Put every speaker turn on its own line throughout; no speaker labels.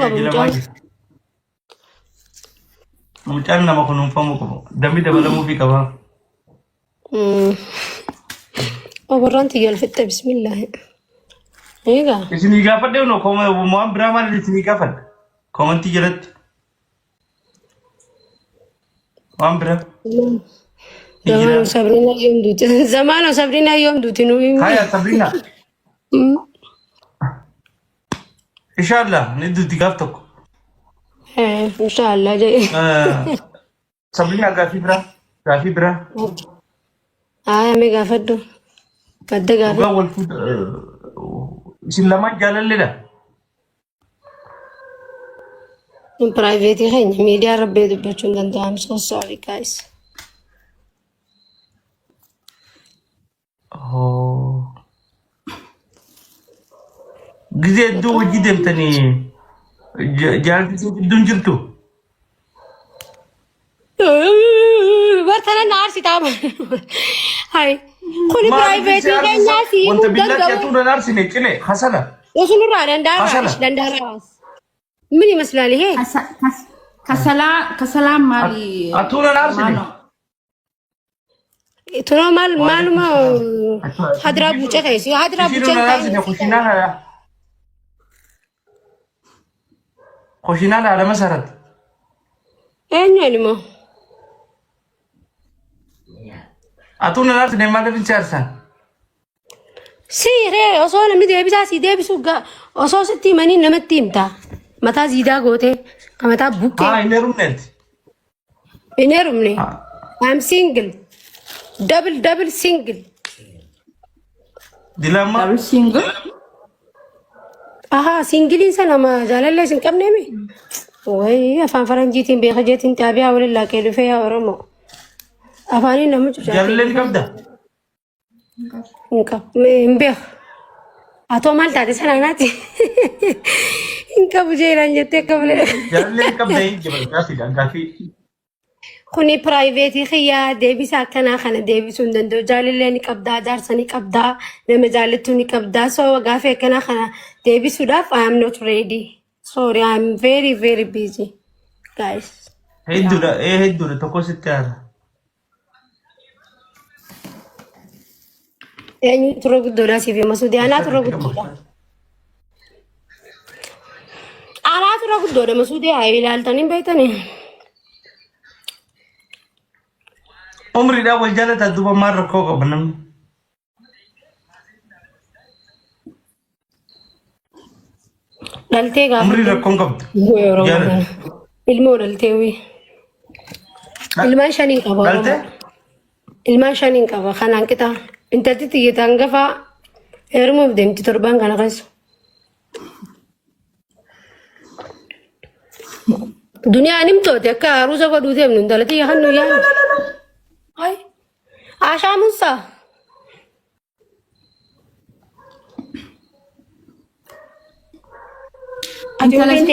mucaan.
Mucaan nama kunuunfamuu qabu. Dambi dabalamuu fi qaba.
Oborraan xiyyaal fitta bismillaahi. Eegaa.
Isinii gaafadhe unoo waan biraa maal isinii gaafadha? Komantii jalatti. Waan biraa.
Zamaanoo Sabrina yoom duuti nuyi.
Haya Sabrina. Inshallah ni duuti gaaf tokko.
Inshallah jee.
Sabrina gaafii biraa.
Aya mee gaafadhu. Madda gaafii.
Dhugaa wal fuudha. Isin lamaan jaalalleedha.
Private keenya miidiyaa rabbee dubbachuu hin danda'amu. So sorry guys.
Gizee iddoo hojii deemtanii jaalalli iddoon jirtu.
Bartana naarsi taama. Hai. Kuni private keenyaa si
wanta billaatti atuudha naarsine cile hasala.
Osunurraa dandaaraas. Min ይመስላል ይሄ?
ከሰላም ማሊ
atuudha naarsine.
Tuno maaluma hadraa buucee keessi hadraa buucee
naarsine kushinaan haadha masarat.
eenyu ilmoo?
Atuudha naarsine maaliif hin chaarsan?
Siiree osoo namni deebisaa si deebisu osoo sitti himanii namatti himta. Mataa ziidaa gootee kan mataa buqqee.
Hin heerumneeti.
Hin heerumne. I'm single. Double single.
Dilamma.
Double single.
Aha, singiliin sana ma jaalallee sin qabne mi? Wayii afaan faranjiitiin beeka jeetiin xaabiyaa waliin laaqee dhufee yaa Oromoo. Afaaniin nama cufaate.
Jaalallee ni qabda.
Hin beeku. Atoo maal taate sanaanaati? Hin qabu jeelaan jettee qabulee.
Jaalallee ni qabda hin jibal gaafii.
Kuni private khiyyaa deebisa akkanaa kana deebisuu hin danda'u. Jaalallee ni qabdaa, jaarsa ni qabdaa, nama jaalattuu ni qabdaa. So gaafii akkanaa kana deebisuudhaaf I am not ready. Sorry, I am very busy. Guys.
Hedduudha tokko sitti haara.
Eenyu turre guddoodhaa siif hima Suudii anaa turre guddoodha. Anaa turre guddoodha Masuudii haa ilaaltanii beektanii.
Umriidhaan wal jaalataa duuba maal rakkoo qaba namni?
Dhaltee gaafa.
Umrii rakkoon qabdu.
Ilmoo dhaltee wii. Ilmaan shanii qaba.
Dhaltee?
Ilmaan shanii qaba kanaan qixa. Intalti xiyyeetaan gafaa heerumuuf deemti torbaan kana keessa. Duniyaan himtooti akka haruusa godhuu deemnu intalti yahan nu yaanu. Ay, Ashaamusa. Umriin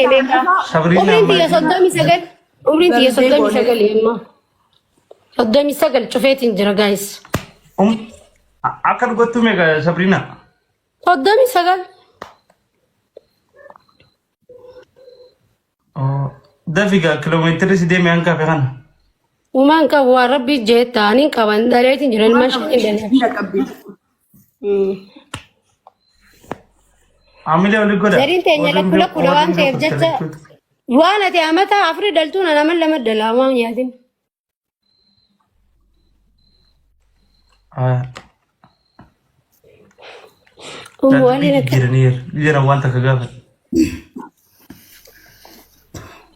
tiyya soddomii sagal. Umriin tiyya soddomii sagal yemma. Soddomii sagal cufeetiin jira guys.
Akka dhugattuu meeqa Sabrina?
Soddomii sagal.
Dafiga kiiloomeetirii si deemee hanga hafe kana.
Umaan qabu waan rabbi jeetta ani qaban dhaleetiin jira ilmaan shanii dhalee.
Amilee olii godha.
Zariin teenya lakkula waan ta'eef jecha waan ati amata afurii dhaltuun nama lama dhalaa waan yaadin.
Jira wanta ka gaafate.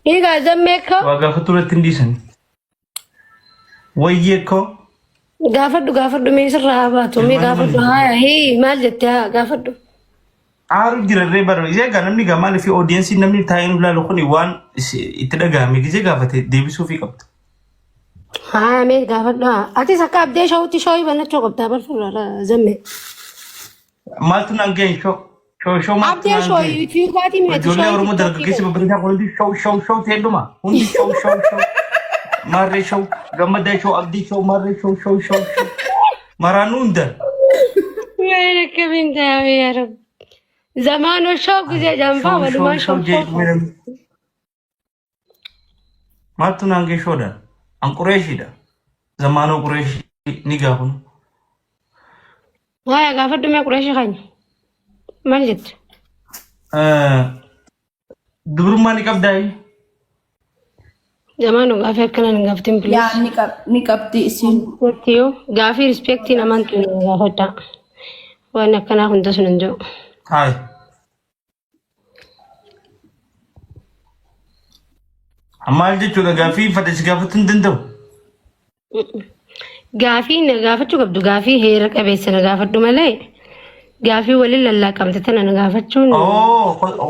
Egaa zammeekko.
Waa gaafatu irratti hin dhiisan. Wayyeekko.
Gaafadhu mee sirraa baatu mee gaafadhu haaya hii maal jettee gaafadhu.
Aaru jirarree bara ishee gaa namni gaa maaliif oodiyensii namni taa'ee nu ilaalu kuni waan itti dhagahame gisee gaafate deebisuufii qabdu.
Haa mee gaafadhu haa atis akka abdee shawutti shawii banachuu qabdaa barfuudha zammee.
Maaltu naan ga'e shoo maaltu
abdee shawii yuutuubaatiin meetu shawii.
Ijoollee Oromoo dargaggeessa babbareedaa hundi shoo ta'eedhuma hundi shoo. Marree shoo gammadaa shoo abdii shoo marree shoo maraanuu hunda.
Wayne kamiin taa'ee yaa rabbi. Zamaan shoo gizee janfaa walumaa shoo.
Maaltu naan geeshoodhaan? An Qureeshiidha. Zamaanoo Qureeshii ni gaafnu.
Haya gaafadhu mee Qureeshii keenya. Maal jettu?
Dubrummaa ni qabdaayi?
Zamaanoo gaafii akkanaan hin gaaftin please.
Yaa ni qabdi isin.
Respectiyoo gaafii respectii namaan tuni gaafadha. Waan akkanaa hunda sun hin jiru.
Haay. Maal jechuudha gaafii fadhisi gaafachuu hin danda'u?
Gaafii na gaafachuu qabdu gaafii heera qabeessa na gaafadhu malee gaafii waliin lallaaqamte tana na gaafachuun.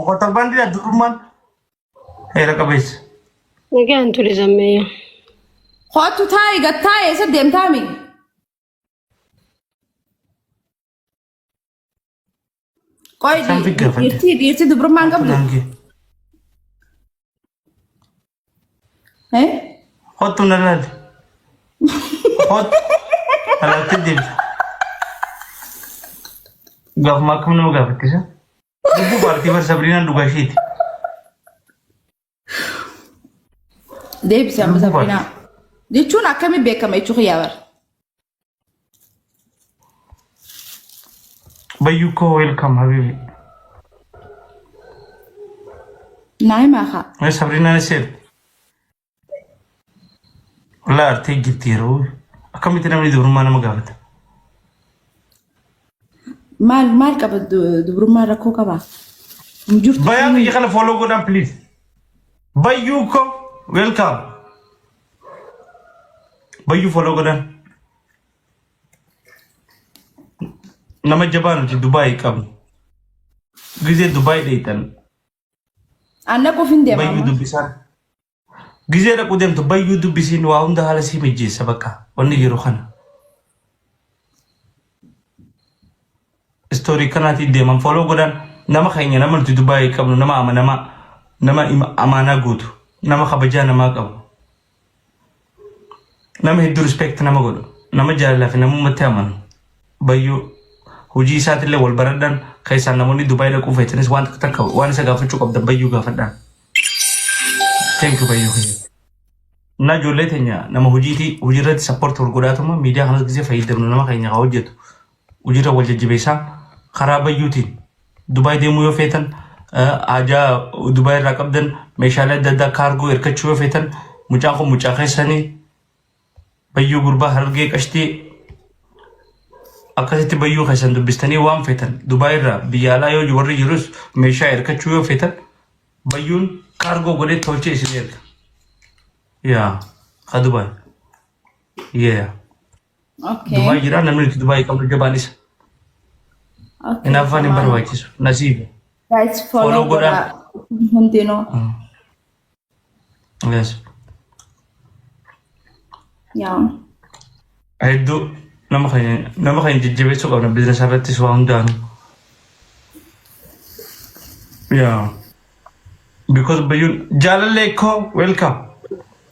Kotorbaandii durummaan heera qabeessa.
Nagaan ture zammeeyya.
Kootu taa'e gattaa'e isa deemtaami. Qoy dhiirti dubrummaan qabdu.
Kottu na laali. Kottu. Alaatti deemsa. Gaafuma akkam nama gaafattisa? Lubbuu paartii bar Sabriinaan dhugaa isheeti.
Deebisi amma Sabriinaa. Jechuun akkamii beekama jechuun yaa bar.
Bayyuko welcome habibi.
Naima haa.
Sabriinaan isheeti. Walaa artee jirti yeroo akkamitti namni dubrummaa nama gaafata?
Maal qaba dubrummaa rakkoo qaba?
Bayaan biyya kana follow godhaan please. Bayyuko welcome. Bayyu follow godhaan. Nama jabaa nuti Dubaay qabnu. Gizee Dubaay dheeytan.
Anna qofin deema.
Bayyuu dubbisaan. Gizee dhaquu deemtu bayyuu dubbisiin waa hunda haala sii mijjeessa bakka wanni yeroo kana. Istoorii kanaatiin deeman follow godhaan nama keenya nama nuti Dubaay qabnu nama amanamaa nama amaanaa guutu nama kabajaa namaa qabu. Nama hedduu respect nama godhu nama jaalalaa fi namummaatti amanu bayyuu hojii isaatillee wal baradhaan keessaan namoonni Dubaay dhaquu feetanis waan takka waan isa gaafachuu qabdan bayyuu gaafadhaan. Thank you bayyuu keenya. Na ijoollee teenya nama hojiirratti support wal godhaatuma miidiyaa kanas gisee fayyadamnu nama keenya haa hojjetu. Hojiirra wal jajjabeessaa karaa bayyuutiin Dubaay deemuu yoo feetan ajaa Dubaay irraa qabdan meeshaalee adda addaa kaargoo hirkachuu yoo feetan mucaan kun mucaa keessanii bayyuu gurbaa hargee qashtii akkasitti bayyuu keessan dubbistanii waan feetan Dubaay irraa biyya alaa yoo warri jirus meeshaa hirkachuu yoo feetan bayyuun kaargoo godhee tolchee isin erga. Yaa ka Dubaay. Yeah. Dubaay jira namni nuti Dubaay qabnu jabaan isa. Inaafaan hin barbaachisu nasiiba.
Guys follow godhaa hundinuu.
Yes.
Yaa.
Hedduu nama keenya jajjabeessuu qabna biizinasa irrattis waa hundaanu. Yeah. Because bayyuun jaalallee koo welcome.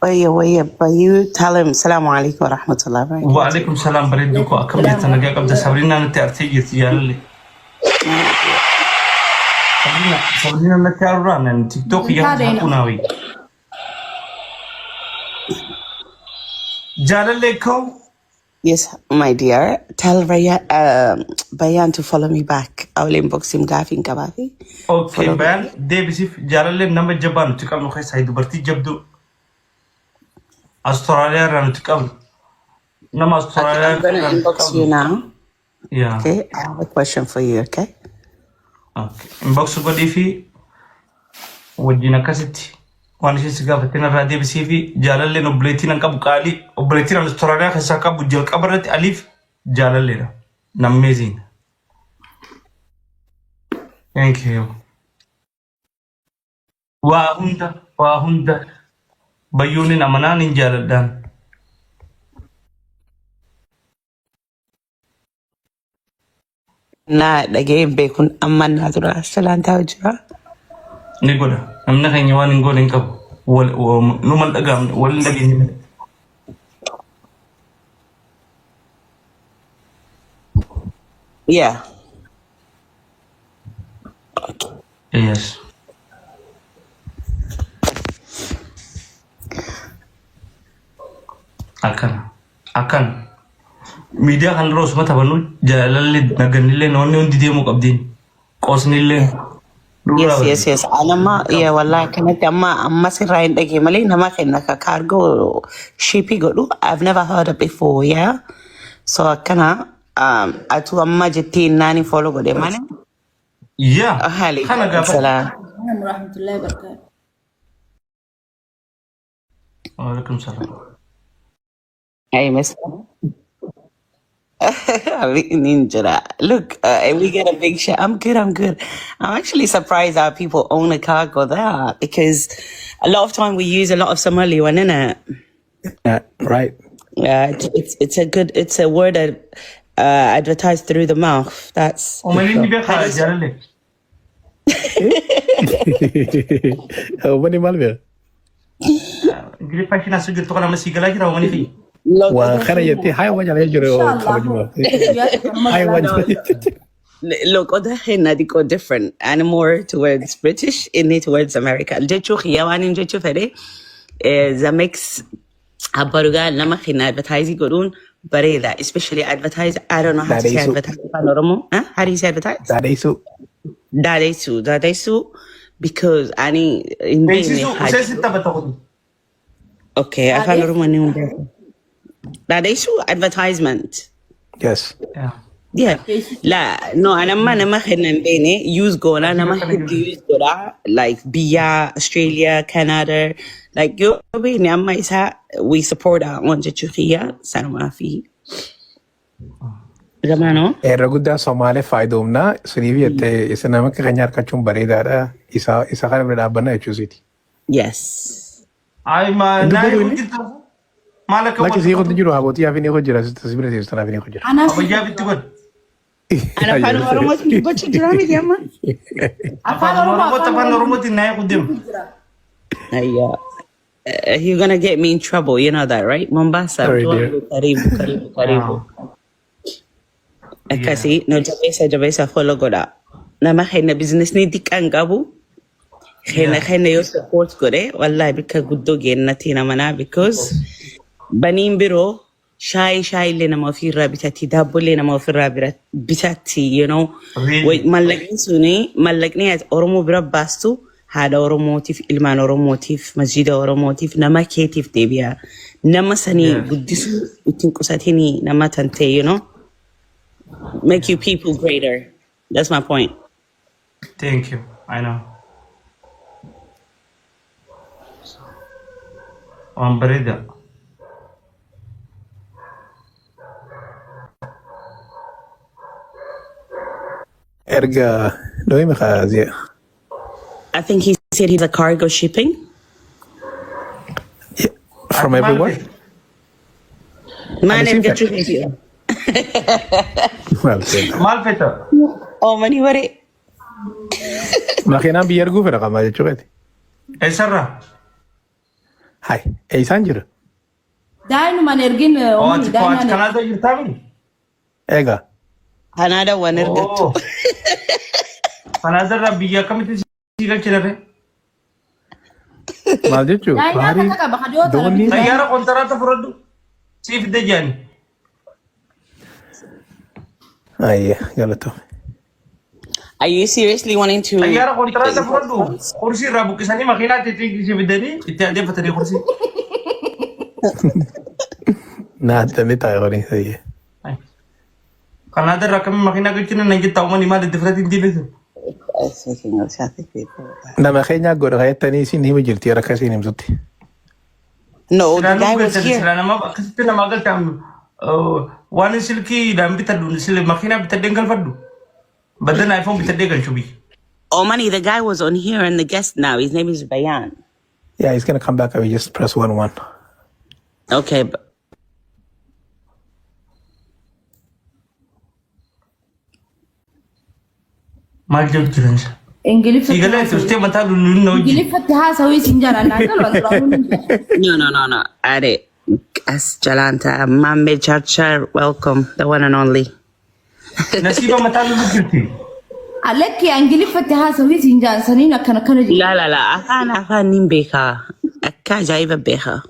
Waya, Bayu, tell him Assalamu alaikum wa rahmatullahi wa barakatuh.
Wa alaikum salam bareedduu koo akkam jirtan nagaa qabda Sabriinaa natti artee jirti jaalallee. Sabriinaa natti arraa nan TikTok yaa haquunaawi. Jaalallee koo.
Yes, my dear. Tell Bayan to follow me back. I will inbox him Gafin Kabafi.
Okay, Bayan, deebisiif jaalallee nama jabaa nuti qabnu keessaa dubartii jabduu. Australia irraa nuti qabnu. Nama Australia
I'm going to inbox you now.
Yeah.
Okay, I have a question for you, okay?
Okay. Inbox godhii fi wajjin akkasitti waan isheen si gaafatte narraa deebisii fi jaalalleen obboleettiin an qabu qaalii obboleettiin an Australia keessaa qabu jalqaba irratti aliif jaalalleedha. Nammeeziin. Thank you. Waa hunda bayyuunin amanaan hin jaaladhaan.
Nah, dhageen beekun amma naa tura salaantaa jira.
Ni godha. Namni keenya waan hin goone hin qabu. Numan dhagaamne wal hin dhageenye.
Yeah.
Yes. Akan media kan terus mata banu jalan naganile nonni undi demo kabdin qosnile
Yes. Anama, yeah, wallah, connect amma sirrain dagi mali nama kena ka cargo shipping godu. I've never heard it before, yeah. So kana atu amma jetti nani follow gode mane.
iya
Ahali.
kana gafa
Salam.
Warahmatullahi wabarakatuh.
Waalaikum salam
Hey, Miss. Ninja. Look, we get a big shot. I'm good. I'm actually surprised that people own a cargo there because a lot of time we use a lot of Somali one in it.
Yeah, right.
Yeah, it's a word that advertised through the mouth. That's
o mani ni be khala jarale
Mani Malvia.
gili pakina sujud to kana masigala kira o mani fi
وخرجت هاي وجه يجري خرجوا هاي وجه
look, other henna they go different and more towards British in it towards America. Jechu khiyawan in jechu fere is a mix. Abaruga nama henna advertising godun barela, especially advertise. I don't know how to say advertise. How do you say advertise? Dadesu. Because ani in okay, I can't remember. Dadesu advertisement.
Yes.
Yeah. No, nama henna bene use gola nama use gola like Bia, Australia, Canada. Like you bene amma isa we support our one jechuhiya sarmafi. Zamano?
Eragudda Somali faidumna siriviyate isanama kanyar kachum baredara isa kana bradabana chusiti.
Yes.
ay ma na yudita malaka
Laki sigo tijuru haboti afini ko jira tasbira si stana afini ko jira.
abaya bitugod
Ana falo oromos ni bachi drama yama.
afan oromo tinay kudim
You're gonna get me in trouble, you know that, right? Mombasa.
Sorry, dear.
Karibu. Kasi no jabesa follow goda. Nama khaina business ni dikangabu. Khaina yo support gore. Wallahi bika guddo gennati namana because banin biro shy le nama fi rabitati dabbo le nama fi rabitati, you know. Wait malagni at oromo bira bastu. هذا أوروموتيف إلمان أوروموتيف مسجد أوروموتيف نما كيتيف ديبيا نما سني قدسو وتنقصاتيني نما تنتي you know make you people greater. That's my point.
thank you I know barida
Erga doy mekhazi.
I think he said he's a cargo shipping.
From everywhere?
Man,
seen
and get
that.
you.
Well said.
malfeta
Oh, mani wari.
Makina biyargu fera kama chukati.
esarra
Hai, sanjiro.
Dainu man ergin
o
omani
ati
dainu
kanada yirtami
Ega.
Another one
oh kanada biya kamiti sigal chilare
Maljechu.
dainu
Bari.
kata baka jota
Doni.
tayara kontrata furadu sif dejani
Ay, galato.
Are you seriously wanting to?
tayara kontrata furadu kursi rabu kisani makina titi sif deni itade fatani kursi
Na tami tayo rin say.
kanada rakam makina gachina nangi tawman ima de different individu
Na makenya gora kaya tani sin himo jirti ara kasi nimsuti.
No, the guy was here.
Kasi magal tam one silki dam bitadu sil makina bitadengal fadu badan iPhone bitadegal shubi
Oh, money, the guy was on here and the guest now. His name is Bayan.
Yeah, he's gonna come back. I will just press 1-1.
Okay, but
mal jab jiran sa
English
sigala to ste matalu nunno
English fataha sawi sinjana nakal
no. Are as Jalanta, Mambe Charchar, welcome, the one and only.
nasiba matalu lukirti
alaki English fataha sawi sinjana sanina kana
La, afan nimbeka. Akka jaiba beha.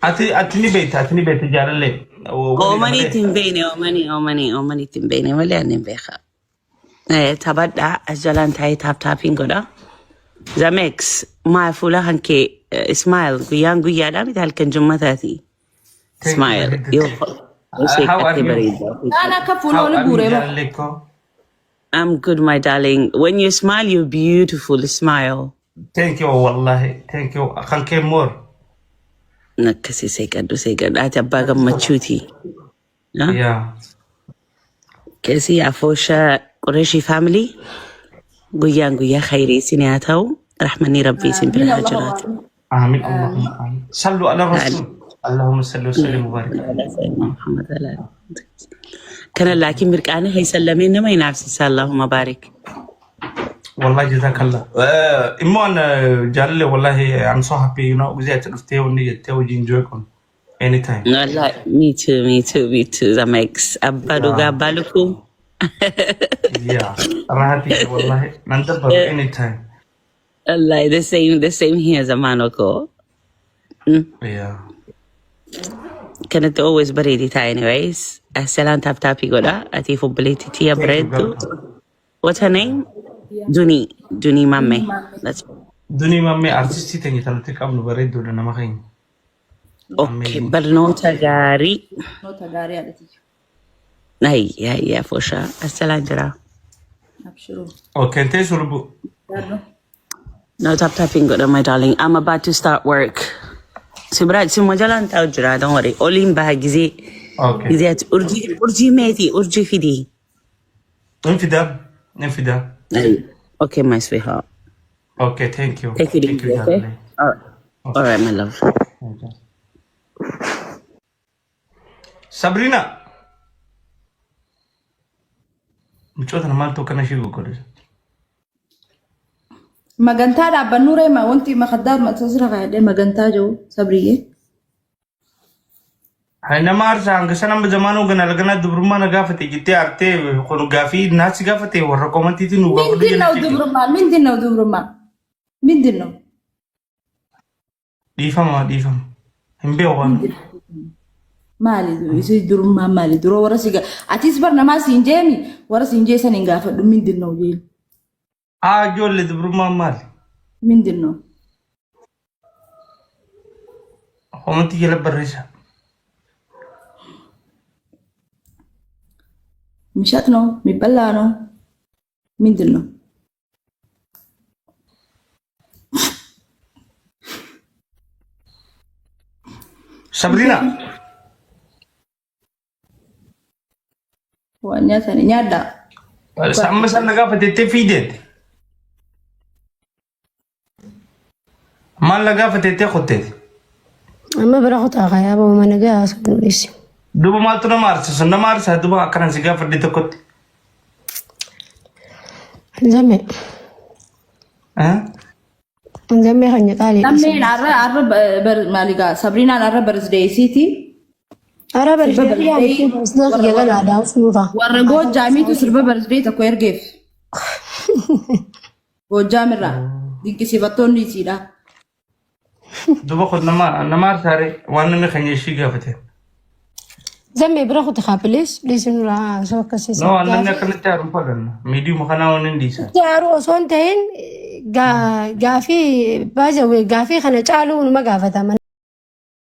atini beete jaalallee.
Oomanii ittiin beekne oomanii ittiin beekne malee ani hin beeka. Taphadhaa as jalaan taa'ee taaptaapiin godha. Zamex maal fuula hankee Ismail guyyaadhaa miti halkan jummataati. Ismail yoo seeqattee bareeda.
Naan akka fuula oli buuree
I'm good, my darling. When you smile, you're beautiful. Smile.
Thank you, wallahi. Thank you. Kan kee more.
Nakkasi seeqadhu. Ati abbaa gammachuuti.
Yeah.
Keessi afoosha Qureeshii family. Guyyaa khayrii isin haa ta'u. Rahmanni rabbii isin bira haa jiraatu.
Amiin. Allahumma amiin. Sallu ala rasul. Allahumma salli wa sallim wa barik. Kana laakiin mirqaana haysallameen nama hinaafsisa. Allahumma baarik. Wallahi jazakallah. Immo an jaalle wallahi I'm so happy you know guzee ati dhuftee wanni jettee hojii enjoy kun anytime.
Wallahi me too. Zamex abbaa dhugaa abbaa lukkuu.
Yeah. Rahati wallahi nan dabbaru anytime.
Wallahi the same here Zamanoko.
Yeah.
Kanatti always bareedi ta'a anyways. Assalan tap godha. Ati fubbiliti tiya bareeddu. What's her name? Duni Mamme. That's
Duni Mamme artistii teenya tanatti qabnu bareedduudha nama keenya.
okay. Barnoota gaarii.
Noota gaarii haadhati.
Yeah, for sure. Assalan jira.
Abshiruu.
Okay, tee surbu.
No tapping godha my darling. I'm about to start work. Si majalan ta'u jira. Don't worry. Oliin baha gizee.
Okay.
Gizee ati urjii meeti urjii fidii.
Infida.
Okay, my sweetheart.
Okay, thank you.
Take it
Thank
easy,
you,
okay?
darling.
All right, my love.
Okay. Sabrina. Micoota maaltu kana shii godhe.
Magantaa dhaabbannu reema wanti makaddaa matasira qaadee magantaa jiru sabriye.
Hai nama arsa hanga sana zamaanuu gana lagana dubrummaa na gaafate jettee artee kun gaafii naasi gaafate warra komantiiti nu gaafatu
Mindinnaw dubrummaa. Mindinnaw.
Dhiifama. Hin beeku waan.
Maali isi durummaa maali duroo warra siga atis bar namaa siin jeemi warra siin jeesan hin gaafadhu mindinnaw jeeni.
Ijoollee dubrummaa maali?
Mindinnaw.
Komantii jala barreessa.
Mishatno, miballano, mindinno.
Sabrina.
Wanyatani nyada.
Sama sana gaafate tee fiideet. Maal la gaafate tee qotteet.
Amma bira kutaa qayaaba mana gaa sanuudisi.
Duba maaltu nama aarsa duba akkanan si gaafadhe tokkotti.
Zamme kan qaali.
Namni arra maliga Sabrina arra birthday city.
Arra birthday yaani sirba gagana da suufa.
Warra Gojaamitu sirba birthday tokko ergeef. Gojaamirra dinqisiifattoonni isiidha.
Duba kun nama aarsaare waan namni keenya ishii gaafate.
Zamme bira kutaa qaabilees nurraa soo akkasiis.
No, namni akkanatti haaruun faganna. Miidiyuma kanaa waan hin dhiisan.
Jaaruu osoo hin ta'in gaafii baajawee gaafii kana caaluu numa gaafataman.